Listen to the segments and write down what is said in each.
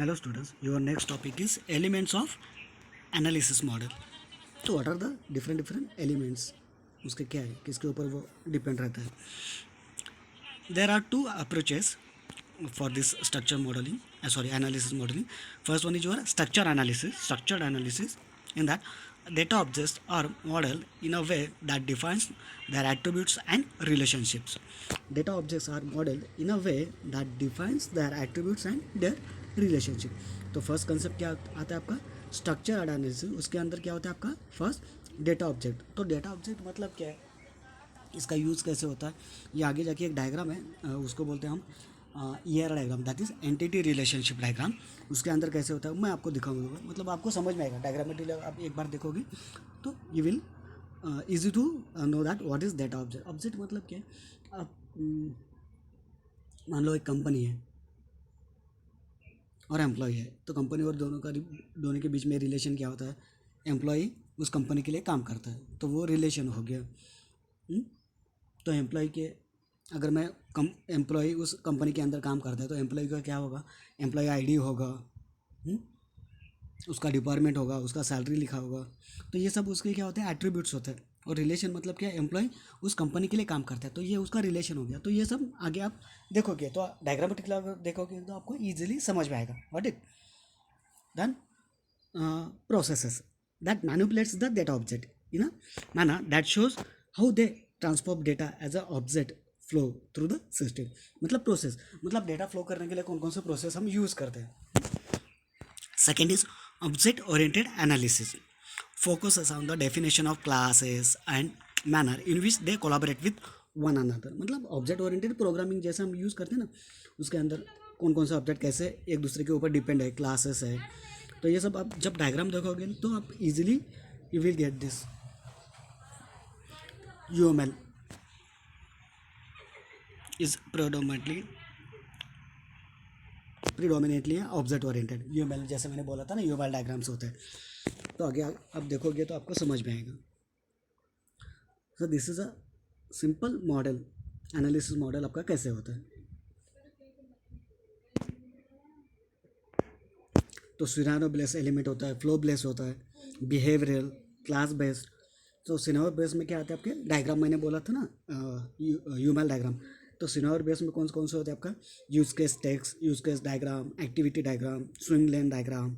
Hello students, your next topic is elements of analysis model. तो what are the different elements? उसके क्या है, किसके ऊपर वो डिपेंड रहता है? There are two approaches for this structure modeling, analysis modeling. First one is your structured analysis. In that, data objects are modeled in a way that defines their attributes and relationships. Data objects are modeled in a way that defines their attributes and their relationship. तो first concept क्या आता है आपका structure analysis. उसके अंदर क्या होता है आपका फर्स्ट डेटा ऑब्जेक्ट. तो डेटा ऑब्जेक्ट मतलब क्या है, इसका यूज़ कैसे होता है, ये आगे जाके एक डायग्राम है, उसको बोलते हैं हम ER diagram, that is entity relationship diagram. उसके अंदर कैसे होता है मैं आपको दिखाऊंगा, मतलब आपको समझ में आएगा. डायग्रामेटिकली आप एक बार देखोगे तो you will easy to know that what is data object. Object मतलब क्या है, आप मान लो एक कंपनी है और एम्प्लॉय है. तो कंपनी और दोनों के बीच में रिलेशन क्या होता है, एम्प्लॉय उस कंपनी के लिए काम करता है, तो वो रिलेशन हो गया. तो एम्प्लॉय के, अगर मैं एम्प्लॉय उस कंपनी के अंदर काम करता है तो एम्प्लॉय का क्या होगा, एम्प्लॉय आईडी होगा, उसका डिपार्टमेंट होगा, उसका सैलरी लिखा होगा. तो ये सब उसके क्या होते हैं, एट्रीब्यूट्स होते हैं. और रिलेशन मतलब क्या, एम्प्लॉय उस कंपनी के लिए काम करता है, तो ये उसका रिलेशन हो गया. तो ये सब आगे आप देखोगे तो डायग्रामेटिकली अगर देखोगे तो आपको ईजिली समझ में आएगा. What it then processes that manipulates the data object in a manner that shows how they transform data as a object flow through the system. मतलब प्रोसेस, मतलब डेटा फ्लो करने के लिए कौन कौन से प्रोसेस हम यूज़ करते हैं. Second is object oriented analysis, focuses on the definition of classes and manner in which they collaborate with one another. मतलब ऑब्जेक्ट ओरिएंटेड प्रोग्रामिंग जैसे हम यूज़ करते हैं ना, उसके अंदर कौन कौन से ऑब्जेक्ट कैसे एक दूसरे के ऊपर डिपेंड है, क्लासेस है. तो ये सब आप जब डायग्राम देखोगे तो आप easily you will get this. UML is predominantly object oriented. UML जैसे मैंने बोला था ना, यूएमएल डायग्राम्स होते हैं. तो आगे आप देखोगे तो आपको समझ में आएगा. So this is a simple model, analysis model आपका कैसे होता है. तो सिनारियो बेस्ड एलिमेंट होता है, फ्लो बेस्ड होता है, बिहेवियरल, क्लास बेस्ड. तो सिनारियो बेस्ड में क्या आता है आपके डायग्राम, मैंने बोला था ना यूएमएल डायग्राम. तो सिनारियो बेस्ड में कौन कौन से होते हैं आपका, use case text, use case diagram, activity diagram, swing lane diagram.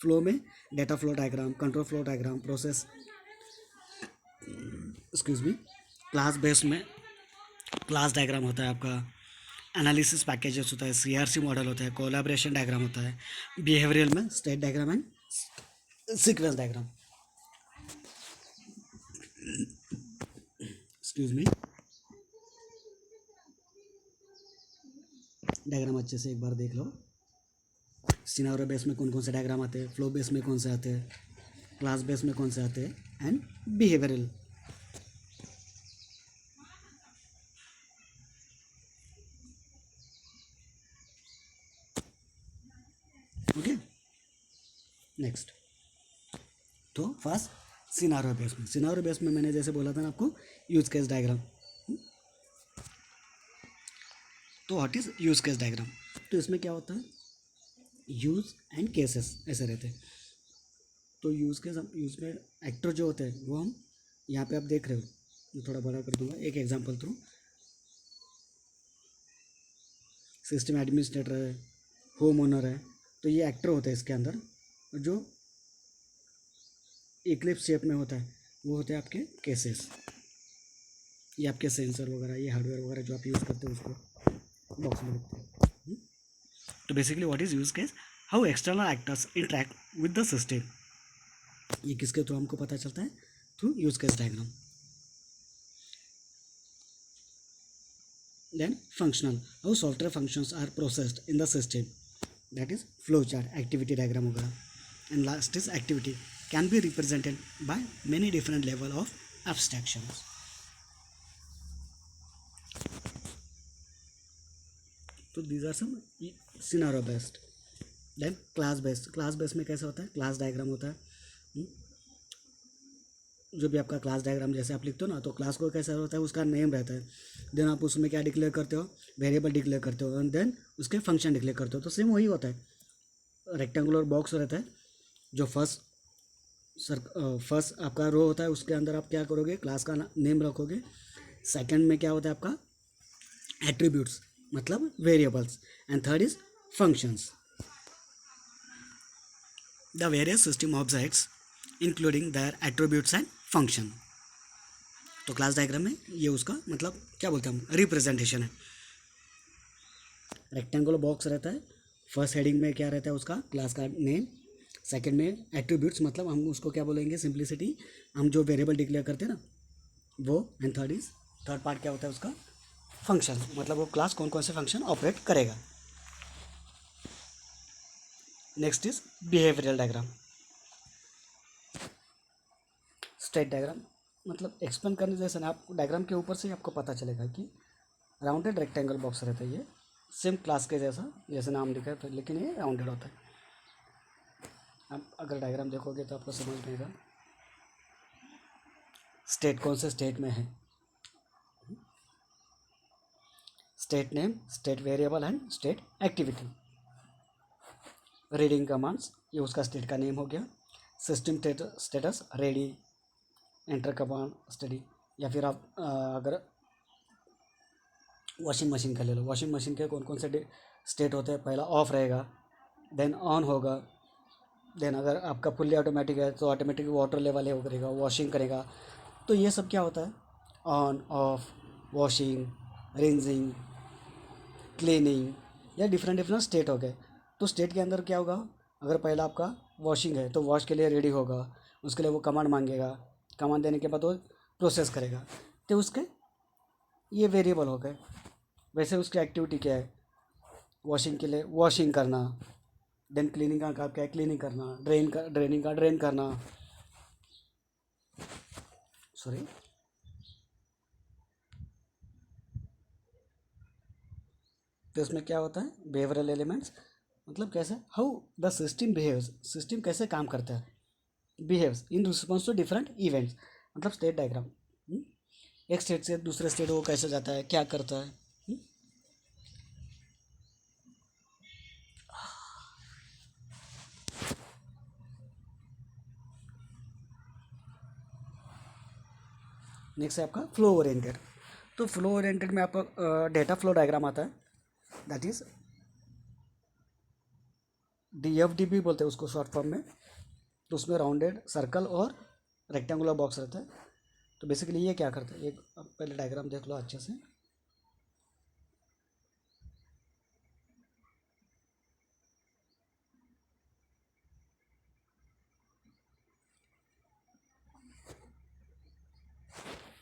Flow में data flow diagram, control flow diagram, process, excuse me. Class based में क्लास डायग्राम होता है आपका, एनालिसिस पैकेजेस होता है, सीआरसी मॉडल होता है, कोलैबोरेशन डायग्राम होता है. बिहेवियरल में state diagram and sequence diagram. Excuse me, diagram अच्छे से एक बार देख लो. सिनारियो बेस में कौन कौन से डायग्राम आते हैं, फ्लो बेस में कौन से आते हैं, क्लास बेस में कौन से आते हैं, एंड बिहेवियरल. Okay, next. तो फर्स्ट सिनारियो बेस में मैंने जैसे बोला था ना आपको, यूज केस डायग्राम. तो what is use case diagram. तो इसमें क्या होता है, यूज एंड केसेस ऐसे रहते हैं. तो यूज में एक्टर जो होते हैं वो हम यहाँ पे आप देख रहे हो, मैं थोड़ा बड़ा कर दूंगा एक एग्जांपल थ्रू. सिस्टम एडमिनिस्ट्रेटर है, होम ओनर है. तो ये एक्टर होते हैं इसके अंदर. जो इक्लिप्स शेप में होता है वो होते हैं आपके केसेस. ये आपके सेंसर वगैरह, ये हार्डवेयर वगैरह जो आप यूज़ करते हो उसको बॉक्स में रखते हैं. तो basically what is use case, how external actors interact with the system. ये किसके थ्रू हमको पता चलता है, through use case diagram. Then functional, how software functions are processed in the system, that is flow chart, activity diagram वगैरह. And last is activity can be represented by many different level of abstractions. तो these are some scenario based. then class based में कैसा होता है, class diagram होता है. जो भी आपका क्लास डायग्राम जैसे आप लिखते हो ना, तो क्लास को कैसा होता है, उसका नेम रहता है. देन आप उसमें क्या डिक्लेयर करते हो, वेरिएबल डिक्लेयर करते हो, एंड देन उसके फंक्शन डिक्लेयर करते हो. तो सेम वही होता है रेक्टेंगुलर बॉक्स रहता है, जो फर्स्ट आपका रो होता है, उसके अंदर आप क्या करोगे, क्लास का नेम रखोगे। सेकंड में क्या होता है आपका एट्रीब्यूट्स, मतलब variables, and third is functions. The various system objects including there attributes and function. तो क्लास डायग्राम में ये उसका मतलब क्या बोलते हैं हम, रिप्रेजेंटेशन है। रेक्टेंगुलर बॉक्स रहता है, फर्स्ट हेडिंग में क्या रहता है उसका क्लास का नेम, सेकंड में एट्रीब्यूट्स मतलब हम उसको क्या बोलेंगे, सिंप्लिसिटी, हम जो वेरिएबल डिक्लेयर करते हैं ना वो, एंड थर्ड पार्ट क्या होता है उसका फंक्शन, मतलब वो क्लास कौन कौन से फंक्शन ऑपरेट करेगा। Next is behavioural diagram. State diagram मतलब एक्सप्लेन करने जैसे ना, आप डायग्राम के ऊपर से ही आपको पता चलेगा कि राउंडेड रेक्टेंगल बॉक्स रहता है, ये सेम क्लास के जैसा, जैसे नाम लिखा है तो, लेकिन ये राउंडेड होता है। आप अगर डायग्राम देखोगे तो आपको समझ में आएगा स्टेट कौन से स्टेट में है, state name, state variable and state activity. Reading commands, ये उसका स्टेट का नेम हो गया। System status ready, enter command study, या फिर आप अगर वॉशिंग मशीन का ले लो, वॉशिंग मशीन के कौन कौन से स्टेट होते हैं, पहला ऑफ रहेगा, देन ऑन होगा, देन अगर आपका फुल्ली ऑटोमेटिक है तो ऑटोमेटिक वाटर लेवल है वो करेगा, वॉशिंग करेगा। तो ये सब क्या होता है, on off, washing, rinsing, cleaning, या डिफरेंट डिफरेंट स्टेट हो गए। तो स्टेट के अंदर क्या होगा, अगर पहला आपका वॉशिंग है तो वॉश के लिए रेडी होगा, उसके लिए वो कमांड मांगेगा, कमांड देने के बाद वो प्रोसेस करेगा, तो उसके ये वेरिएबल हो गए। वैसे उसकी एक्टिविटी क्या है, वॉशिंग के लिए वॉशिंग करना, देन क्लीनिंग का क्या है, क्लीनिंग करना, ड्रेनिंग का ड्रेन करना, सॉरी। तो इसमें क्या होता है, बिहेवियरल एलिमेंट्स मतलब कैसे, how the system behaves, system कैसे काम करता है, behaves in response to different events, मतलब स्टेट डायग्राम। एक स्टेट से दूसरे स्टेट वो कैसे जाता है, क्या करता है। नेक्स्ट है आपका फ्लो ओरिएंटेड। तो फ्लो ओरिएंटेड में आपका डेटा फ्लो डायग्राम आता है, दैट इज DFDB बोलते हैं उसको शॉर्ट फॉर्म में। तो उसमें राउंडेड सर्कल और रेक्टेंगुलर बॉक्स रहता है। तो बेसिकली ये क्या करता है, एक पहले डायग्राम देख लो अच्छे से।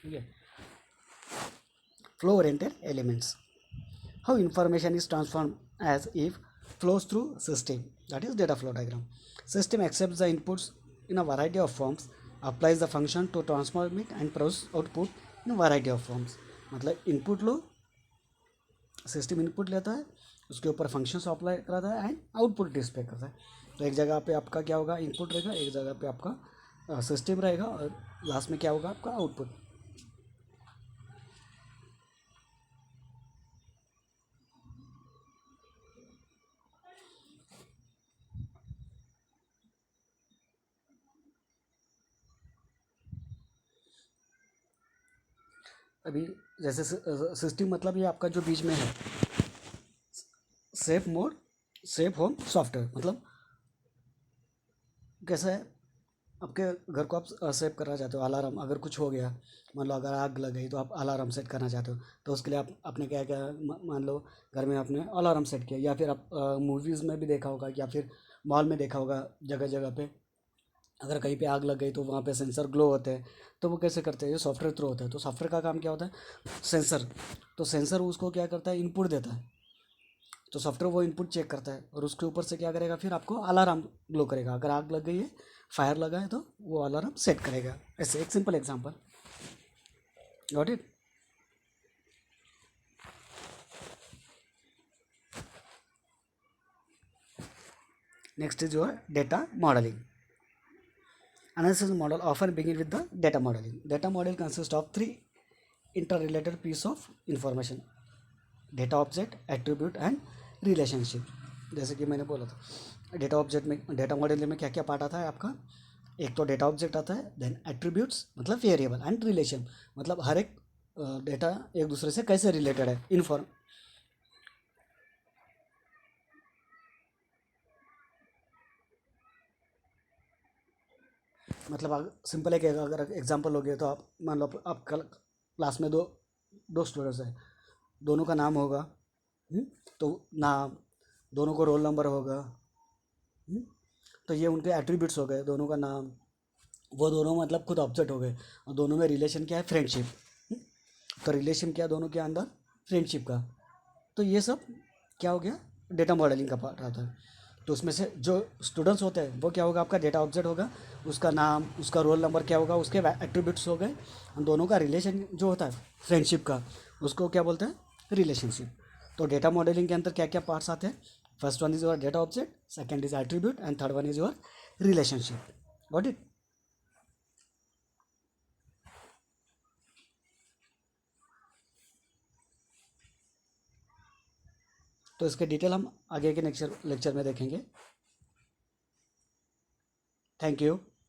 ठीक है, flow oriented elements, how information is transformed as if flows through system, that is data flow diagram. System accepts the inputs in a variety of forms, applies the function to transform it and produce output in a variety of forms. मतलब input low, system input लेता है, उसके ऊपर functions apply कराता है and output display करता है। तो एक जगह पे आपका क्या होगा, इनपुट रहेगा, एक जगह पे आपका सिस्टम रहेगा, और लास्ट में क्या होगा आपका आउटपुट। अभी जैसे सिस्टम मतलब ये आपका जो बीच में है, safe mode, safe home software, मतलब कैसा है, आपके घर को आप सेव करना चाहते हो, अलार्म अगर कुछ हो गया, मान लो अगर आग लग गई तो आप अलार्म सेट करना चाहते हो, तो उसके लिए आप आपने क्या क्या मान लो घर में आपने अलार्म सेट किया, या फिर आप मूवीज़ में भी देखा होगा, या फिर मॉल में देखा होगा, जगह जगह पे अगर कहीं पे आग लग गई तो वहाँ पे सेंसर ग्लो होते हैं। तो वो कैसे करते हैं, ये सॉफ्टवेयर थ्रू होता है। तो सॉफ्टवेयर का काम क्या होता है, सेंसर, तो सेंसर उसको क्या करता है, इनपुट देता है, तो सॉफ्टवेयर वो इनपुट चेक करता है और उसके ऊपर से क्या करेगा, फिर आपको अलार्म ग्लो करेगा, अगर आग लग गई है, फायर लगा है, तो वो अलार्म सेट करेगा। ऐसे एक simple example, got it. Next जो है data modelling. Analysis model often begin with the data modeling. Data model consists of three interrelated piece of information: data object, attribute and relationship. जैसे कि मैंने बोला था, डेटा ऑब्जेक्ट में, data model में क्या क्या पार्ट आता है आपका? एक तो डेटा ऑब्जेक्ट आता है, देन एट्रीब्यूट्स मतलब वेरिएबल, एंड रिलेशन मतलब हर एक डेटा एक दूसरे से कैसे रिलेटेड है, इनफॉर्म। मतलब अगर सिंपल एक अगर एग्जांपल हो गया तो आप मान लो आप कल क्लास में दो दो स्टूडेंट्स हैं, दोनों का नाम होगा, हम्म, तो नाम, दोनों को रोल नंबर होगा, हम्म, तो ये उनके एट्रीब्यूट्स हो गए, दोनों का नाम, वो दोनों मतलब खुद ऑब्जेक्ट हो गए, और दोनों में रिलेशन क्या है, फ्रेंडशिप। तो रिलेशन क्या दोनों के अंदर, फ्रेंडशिप का। तो ये सब क्या हो गया, डेटा मॉडलिंग का पार्ट आता है। तो उसमें से जो स्टूडेंट्स होते हैं वो क्या होगा, आपका डेटा ऑब्जेक्ट होगा, उसका नाम, उसका रोल नंबर क्या होगा, उसके एट्रीब्यूट्स हो गए, और दोनों का रिलेशन जो होता है फ्रेंडशिप का, उसको क्या बोलते हैं, रिलेशनशिप। तो डेटा मॉडलिंग के अंदर क्या क्या पार्ट्स आते हैं? First one is your data object, second is attribute, and third one is your relationship. Got it? तो इसके डिटेल हम आगे के लेक्चर में देखेंगे। Thank you.